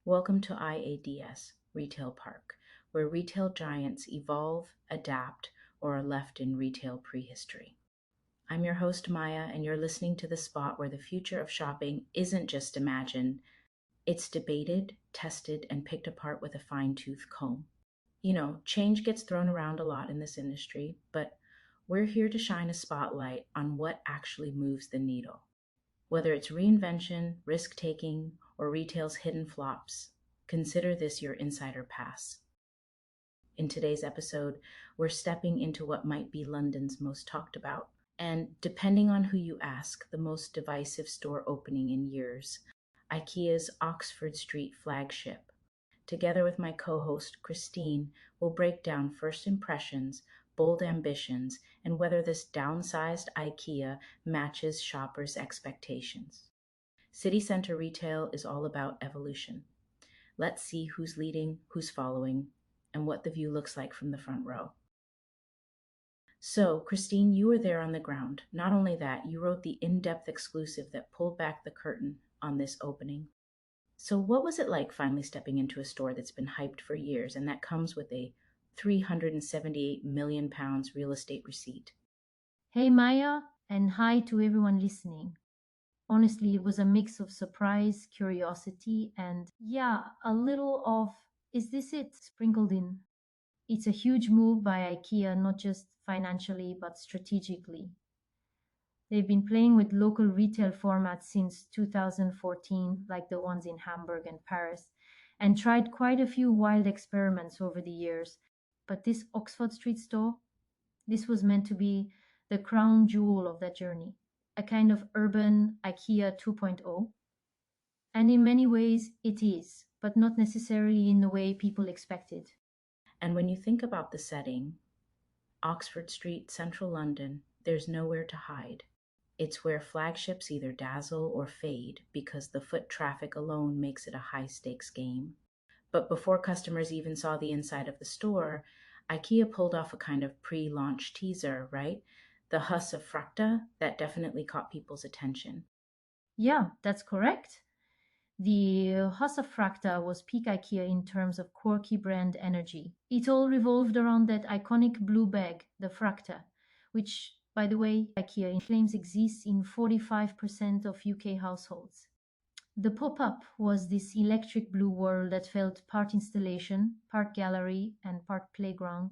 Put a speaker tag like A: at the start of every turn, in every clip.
A: Welcome to IADS, Retail Park, where retail giants evolve, adapt, or are left in retail prehistory. I'm your host, Maya, and you're listening to the spot where the future of shopping isn't just imagined, it's debated, tested, and picked apart with a fine tooth comb. Change gets thrown around a lot in this industry, but we're here to shine a spotlight on what actually moves the needle. Whether it's reinvention, risk taking, or retail's hidden flops, consider this your insider pass. In today's episode, we're stepping into what might be London's most talked about, and depending on who you ask, the most divisive store opening in years, IKEA's Oxford Street flagship. Together with my co host, Christine, we'll break down first impressions, bold ambitions, and whether this downsized IKEA matches shoppers' expectations. City center retail is all about evolution. Let's see who's leading, who's following, and what the view looks like from the front row. So, Christine, you were there on the ground. Not only that, you wrote the in depth exclusive that pulled back the curtain on this opening. So, what was it like finally stepping into a store that's been hyped for years and that comes with a £378 million real estate receipt?
B: Hey Maya, and hi to everyone listening. Honestly, it was a mix of surprise, curiosity, and a little of is this it sprinkled in. It's a huge move by IKEA, not just financially, but strategically. They've been playing with local retail formats since 2014, like the ones in Hamburg and Paris, and tried quite a few wild experiments over the years. But this Oxford Street store, this was meant to be the crown jewel of that journey, a kind of urban IKEA 2.0. And in many ways, it is, but not necessarily in the way people expected.
A: And when you think about the setting, Oxford Street, central London, there's nowhere to hide. It's where flagships either dazzle or fade because the foot traffic alone makes it a high stakes game. But before customers even saw the inside of the store, IKEA pulled off a kind of pre launch teaser, right? The Huss of Fracta that definitely caught people's attention.
B: Yeah, that's correct. The Fracta was peak IKEA in terms of quirky brand energy. It all revolved around that iconic blue bag, the Fracta, which, by the way, IKEA claims exists in 45% of UK households. The pop up was this electric blue world that felt part installation, part gallery, and part playground.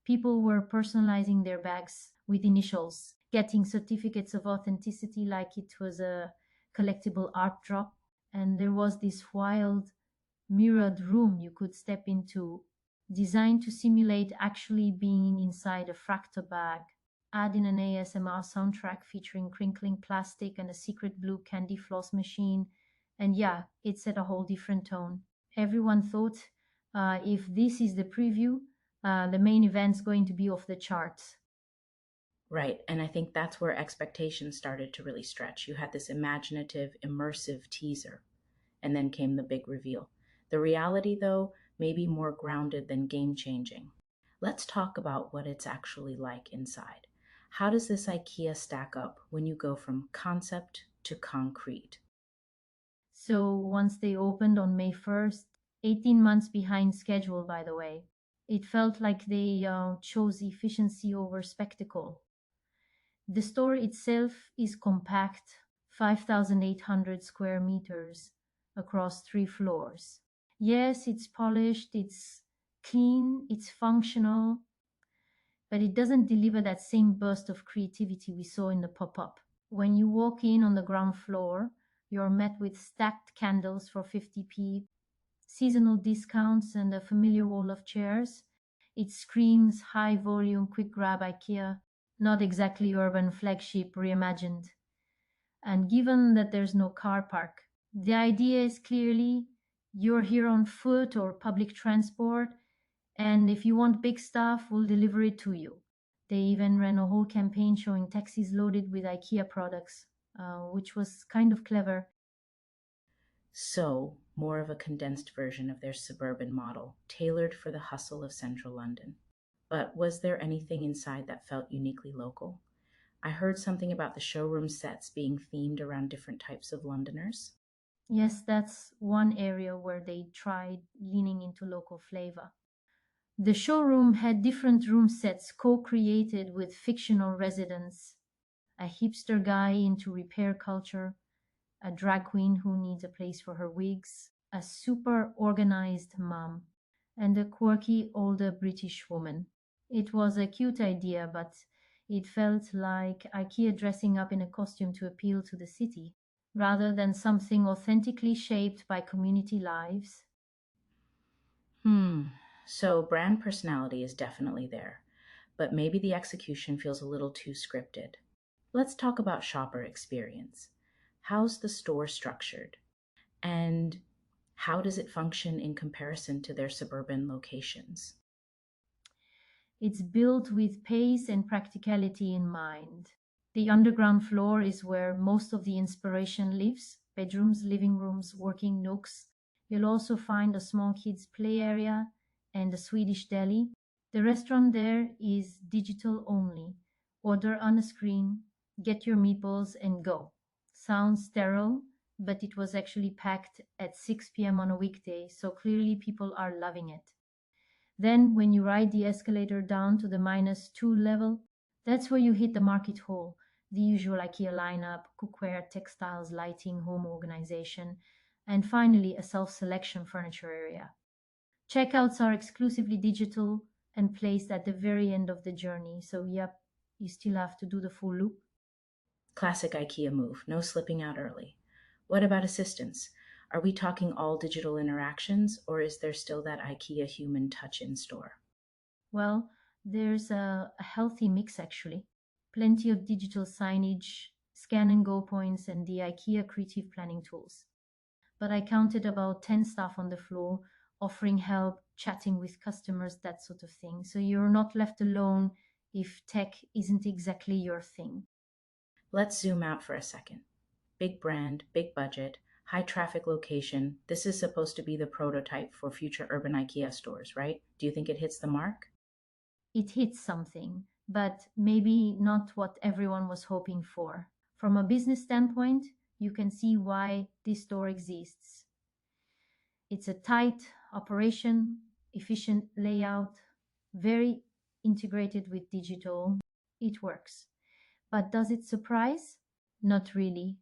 B: People were personalizing their bags with initials, getting certificates of authenticity like it was a collectible art drop. And there was this wild mirrored room you could step into, designed to simulate actually being inside a fractal bag. Add in an ASMR soundtrack featuring crinkling plastic and a secret blue candy floss machine, and it set a whole different tone. Everyone thought if this is the preview, the main event's going to be off the charts.
A: Right. And I think that's where expectations started to really stretch. You had this imaginative, immersive teaser, and then came the big reveal. The reality, though, may be more grounded than game changing. Let's talk about what it's actually like inside. How does this IKEA stack up when you go from concept to concrete?
B: So once they opened on May 1st, 18 months behind schedule, by the way, it felt like they chose efficiency over spectacle. The store itself is compact, 5,800 square meters across 3 floors. Yes, it's polished, it's clean, it's functional, but it doesn't deliver that same burst of creativity we saw in the pop up. When you walk in on the ground floor, you're met with stacked candles for 50p, seasonal discounts, and a familiar wall of chairs. It screams high volume, quick grab IKEA, not exactly urban flagship reimagined. And given that there's no car park, the idea is clearly you're here on foot or public transport, and if you want big stuff, we'll deliver it to you. They even ran a whole campaign showing taxis loaded with IKEA products, which was kind of clever.
A: So, more of a condensed version of their suburban model, tailored for the hustle of central London. But was there anything inside that felt uniquely local? I heard something about the showroom sets being themed around different types of Londoners.
B: Yes, that's one area where they tried leaning into local flavor. The showroom had different room sets co created with fictional residents, a hipster guy into repair culture, a drag queen who needs a place for her wigs, a super organized mom, and a quirky older British woman. It was a cute idea, but it felt like IKEA dressing up in a costume to appeal to the city, rather than something authentically shaped by community lives.
A: Hmm, so brand personality is definitely there, but maybe the execution feels a little too scripted. Let's talk about shopper experience. How's the store structured? And how does it function in comparison to their suburban locations?
B: It's built with pace and practicality in mind. The underground floor is where most of the inspiration lives: bedrooms, living rooms, working nooks. You'll also find a small kids' play area and a Swedish deli. The restaurant there is digital only. Order on a screen, get your meatballs, and go. Sounds sterile, but it was actually packed at 6 p.m. on a weekday, so clearly people are loving it. Then, when you ride the escalator down to the -2 level, that's where you hit the market hall, the usual IKEA lineup: cookware, textiles, lighting, home organization, and finally a self selection furniture area. Checkouts are exclusively digital and placed at the very end of the journey, so yep, you still have to do the full loop.
A: Classic IKEA move, no slipping out early. What about assistance? Are we talking all digital interactions, or is there still that IKEA human touch in store?
B: Well, there's a healthy mix actually. Plenty of digital signage, scan and go points, and the IKEA creative planning tools. But I counted about 10 staff on the floor, offering help, chatting with customers, that sort of thing. So you're not left alone if tech isn't exactly your thing.
A: Let's zoom out for a second. Big brand, big budget, high traffic location. This is supposed to be the prototype for future urban IKEA stores, right? Do you think it hits the mark?
B: It hits something, but maybe not what everyone was hoping for. From a business standpoint, you can see why this store exists. It's a tight operation, efficient layout, very integrated with digital. It works. But does it surprise? Not really.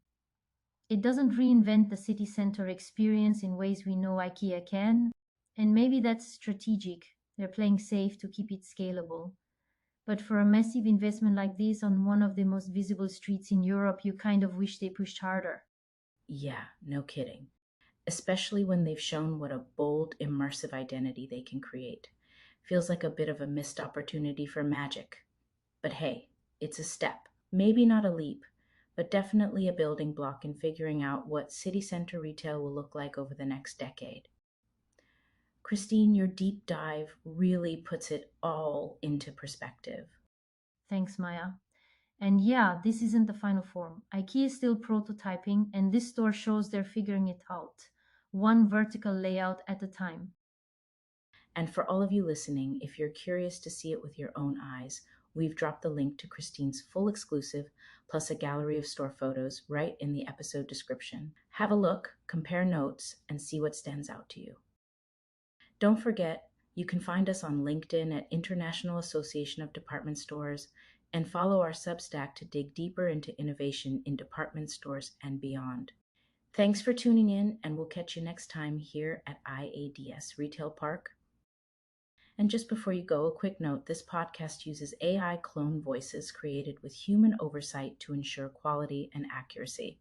B: It doesn't reinvent the city center experience in ways we know IKEA can. And maybe that's strategic. They're playing safe to keep it scalable. But for a massive investment like this on one of the most visible streets in Europe, you kind of wish they pushed harder.
A: Yeah, no kidding. Especially when they've shown what a bold, immersive identity they can create. Feels like a bit of a missed opportunity for magic. But hey, it's a step. Maybe not a leap, but definitely a building block in figuring out what city center retail will look like over the next decade. Christine, your deep dive really puts it all into perspective.
B: Thanks, Maya. And yeah, this isn't the final form. IKEA is still prototyping, and this store shows they're figuring it out, one vertical layout at a time.
A: And for all of you listening, if you're curious to see it with your own eyes, we've dropped the link to Christine's full exclusive, plus a gallery of store photos, right in the episode description. Have a look, compare notes, and see what stands out to you. Don't forget, you can find us on LinkedIn at International Association of Department Stores and follow our Substack to dig deeper into innovation in department stores and beyond. Thanks for tuning in, and we'll catch you next time here at IADS Retail Park. And just before you go, a quick note: this podcast uses AI clone voices created with human oversight to ensure quality and accuracy.